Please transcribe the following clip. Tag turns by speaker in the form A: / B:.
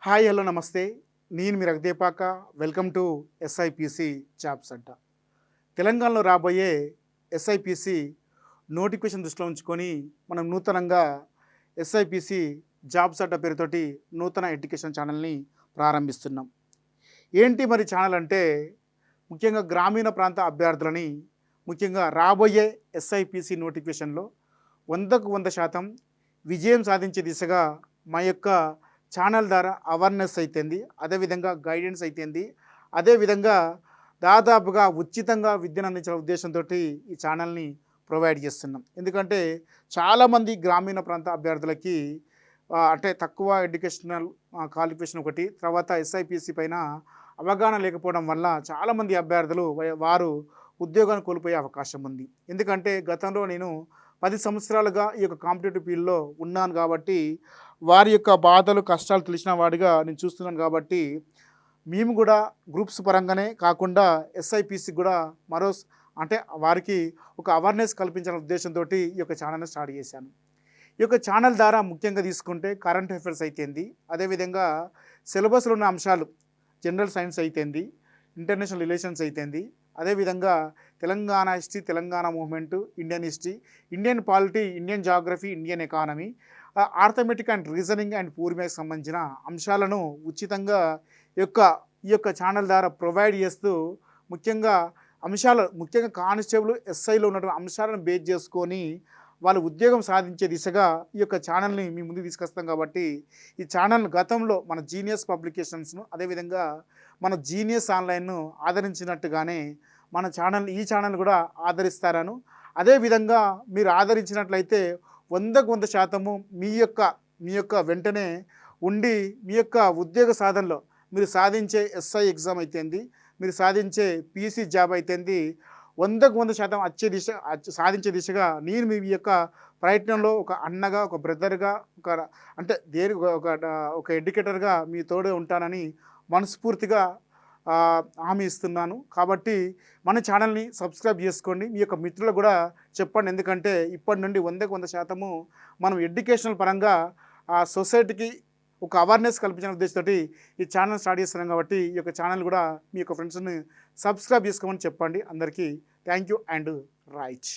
A: Hi hello నమస్తే. నేను మీ రఘుదీపాక. Welcome to SIPC jobs అడ్డా. తెలంగాణలో రాబోయే ఎస్ఐపిసి నోటిఫికేషన్ దృష్టిలో ఉంచుకొని మనం నూతనంగా ఎస్ఐపిసి జాబ్స్ అడ్డా పేరుతోటి నూతన ఎడ్యుకేషన్ ఛానల్ని ప్రారంభిస్తున్నాం. ఏంటి మరి ఛానల్ అంటే ముఖ్యంగా గ్రామీణ ప్రాంత అభ్యర్థులని ముఖ్యంగా రాబోయే ఎస్ఐపిసి నోటిఫికేషన్లో 100కు 100% విజయం సాధించే దిశగా మా యొక్క ఛానల్ ద్వారా అవేర్నెస్ అయితేంది, అదేవిధంగా గైడెన్స్ అయితేంది, అదేవిధంగా దాదాపుగా ఉచితంగా విద్యను అందించాల ఉద్దేశంతో ఈ ఛానల్ని ప్రొవైడ్ చేస్తున్నాం. ఎందుకంటే చాలామంది గ్రామీణ ప్రాంత అభ్యర్థులకి అంటే తక్కువ ఎడ్యుకేషనల్ క్వాలిఫికేషన్ ఒకటి, తర్వాత ఎస్ఐపిసి పైన అవగాహన లేకపోవడం వల్ల చాలామంది అభ్యర్థులు వారు ఉద్యోగాన్ని కోల్పోయే అవకాశం ఉంది. ఎందుకంటే గతంలో నేను 10 సంవత్సరాలుగా ఈ యొక్క కాంపిటేటివ్ ఫీల్డ్లో ఉన్నాను కాబట్టి వారి యొక్క బాధలు కష్టాలు తెలిసిన వాడిగా నేను చూస్తున్నాను. కాబట్టి మేము కూడా గ్రూప్స్ పరంగానే కాకుండా ఎస్ఐపిసి కూడా అంటే వారికి ఒక అవేర్నెస్ కల్పించాలనే ఉద్దేశంతో ఈ యొక్క ఛానల్ని స్టార్ట్ చేశాను. ఈ యొక్క ఛానల్ ద్వారా ముఖ్యంగా తీసుకుంటే కరెంట్ అఫైర్స్ అయితేంది, అదేవిధంగా సిలబస్లో ఉన్న అంశాలు జనరల్ సైన్స్ అయితేంది, ఇంటర్నేషనల్ రిలేషన్స్ అయితేంది, అదేవిధంగా Telangana history, Telangana movement, Indian history, Indian polity, Indian geography, Indian economy, arithmetic and reasoning and poor maths సంబంధించిన అంశాలను ఉచితంగా ఈ యొక్క ఛానల్ ద్వారా ప్రొవైడ్ చేస్తూ ముఖ్యంగా కానిస్టేబుల్ ఎస్ఐలో ఉన్నటువంటి అంశాలను బేస్ చేసుకొని వాళ్ళు ఉద్యోగం సాధించే దిశగా ఈ యొక్క ఛానల్ని మీ ముందుకు తీసుకొస్తాం. కాబట్టి ఈ ఛానల్ గతంలో మన జీనియస్ పబ్లికేషన్స్ను, అదేవిధంగా మన జీనియస్ ఆన్లైన్ను ఆదరించినట్టుగానే ఈ ఛానల్ కూడా ఆదరిస్తారను. అదేవిధంగా మీరు ఆదరించినట్లయితే 100కు 100% మీ యొక్క వెంటనే ఉండి మీ యొక్క ఉద్యోగ సాధనలో మీరు సాధించే ఎస్ఐ ఎగ్జామ్ అయితేంది, మీరు సాధించే పీసీ జాబ్ అయితేంది 100కు 100% సాధించే దిశగా నేను మీ యొక్క ప్రయత్నంలో ఒక అన్నగా, ఒక బ్రదర్గా, ఒక ఎడ్యుకేటర్గా మీ తోడే ఉంటానని మనస్ఫూర్తిగా హామీ ఇస్తున్నాను. కాబట్టి మన ఛానల్ని సబ్స్క్రైబ్ చేసుకోండి, మీ యొక్క మిత్రులకు కూడా చెప్పండి. ఎందుకంటే ఇప్పటి నుండి 100కు 100% మనం ఎడ్యుకేషనల్ పరంగా సొసైటీకి ఒక అవేర్నెస్ కల్పించిన ఉద్దేశంతో ఈ ఛానల్ స్టార్ట్ చేస్తున్నాం. కాబట్టి ఈ యొక్క ఛానల్ కూడా మీ యొక్క ఫ్రెండ్స్ని సబ్స్క్రైబ్ చేసుకోమని చెప్పండి. అందరికీ థ్యాంక్ యూ అండ్ రైట్.